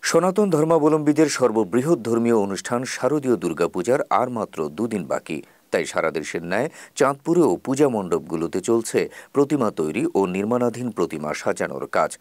সনাতন ধর্মাবলম্বীদের সর্ববৃহৎ ধর্মীয় অনুষ্ঠান শারদীয় দুর্গাপূজার আর মাত্র দুদিন বাকি। তাই সারা দেশের ন্যায় চাঁদপুরেও পূজা মণ্ডপগুলোতে চলছে প্রতিমা তৈরি ও নির্মাণাধীন প্রতিমা সাজানোর কাজ।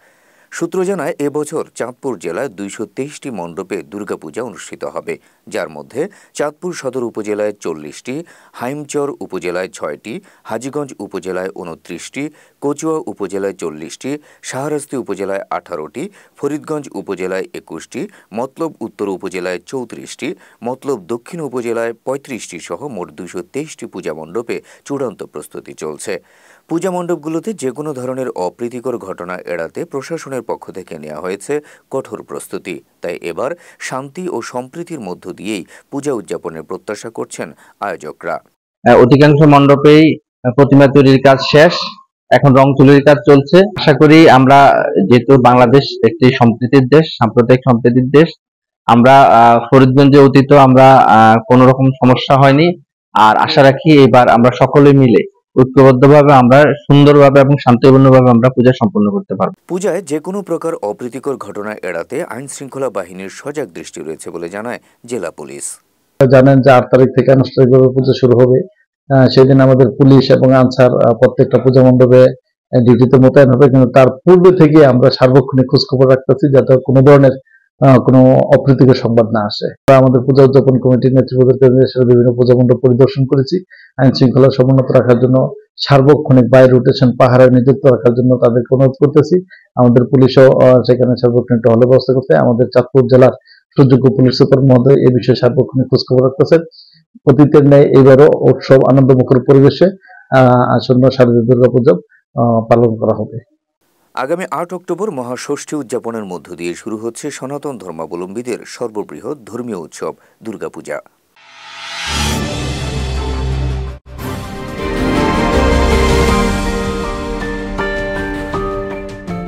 সূত্র জানায়, এবছর চাঁদপুর জেলায় ২২৩টি মণ্ডপে দুর্গাপূজা অনুষ্ঠিত হবে, যার মধ্যে চাঁদপুর সদর উপজেলায় ৪০টি, হাইমচর উপজেলায় ৬টি, হাজীগঞ্জ উপজেলায় ২৯টি, কচুয়া উপজেলায় ৪০টি, শাহরাস্তি উপজেলায় ১৮টি, ফরিদগঞ্জ উপজেলায় ২১টি, মতলব উত্তর উপজেলায় ৩৪টি, মতলব দক্ষিণ উপজেলায় ৩৫টি সহ মোট ২২৩টি পূজা মণ্ডপে চূড়ান্ত প্রস্তুতি চলছে। পূজা মণ্ডপগুলোতে যেকোনো ধরনের অপ্রীতিকর ঘটনা এড়াতে প্রশাসনের পক্ষ থেকে নেওয়া হয়েছে কঠোর প্রস্তুতি। তাই এবার শান্তি ও সম্প্রীতির মধ্য দিয়েই পূজা উদযাপনের প্রত্যাশা করছেন আয়োজকরা। অধিকাংশ মণ্ডপেই প্রতিমা তৈরির কাজ শেষ, এখন রং তুলির কাজ চলছে। আশা করি আমরা, যেহেতু বাংলাদেশ একটি সম্প্রীতির দেশ, সাম্প্রদায়িক সম্প্রীতির দেশ, আমরা ফরিদগঞ্জে অতীত আমরা কোনো রকম সমস্যা হয়নি। আর আশা রাখি এবার আমরা সকলে মিলে ঐক্যবদ্ধভাবে আমরা সুন্দরভাবে এবং শান্তিপূর্ণভাবে আমরা পূজা সম্পন্ন করতে পারব। পূজায় যে কোনো প্রকার অপ্রীতিকর ঘটনা এড়াতে আইন শৃঙ্খলা বাহিনীর সজাগ দৃষ্টি রয়েছে বলে জানায় জেলা পুলিশ। জানেন যে ৮ তারিখ থেকে আনুষ্ঠানিকভাবে পূজা শুরু হবে। সেদিন আমাদের পুলিশ এবং আনসার প্রত্যেকটা পূজা মণ্ডপে ডিউটিতে মোতায়েন হবে, কিন্তু তার পূর্বে থেকে আমরা সার্বক্ষণিক খোঁজখবর রাখতেছি যাতে কোনো ধরনের কোনো অপ্রীতিকর সংবাদ না আসে। আমাদের পূজা উদযাপন কমিটির নেতৃবৃন্দের দেশের বিভিন্ন পূজা মণ্ডপ পরিদর্শন করেছি। আইন শৃঙ্খলা সমুন্নত রাখার জন্য সার্বক্ষণিক বাই রোটেশন পাহারায় নিযুক্ত রাখার জন্য তাদেরকে অনুরোধ করতেছি। আমাদের পুলিশও সেখানে সার্বক্ষণিক টহলের ব্যবস্থা করতে। আমাদের চাঁদপুর জেলার সুযোগ্য পুলিশ সুপার মহোদয় এই বিষয়ে সার্বক্ষণিক খোঁজখবর রাখতেছেন। অতীতের ন্যায় এবারও উৎসব আনন্দমুখর পরিবেশে আসন্ন শারদীয় দুর্গাপূজা পালন করা হবে। আগামী ৮ অক্টোবর মহাষষ্ঠী উদযাপনের মধ্য দিয়ে শুরু হচ্ছে সনাতন ধর্মাবলম্বীদের সর্ববৃহৎ ধর্মীয় উৎসব দুর্গাপূজা।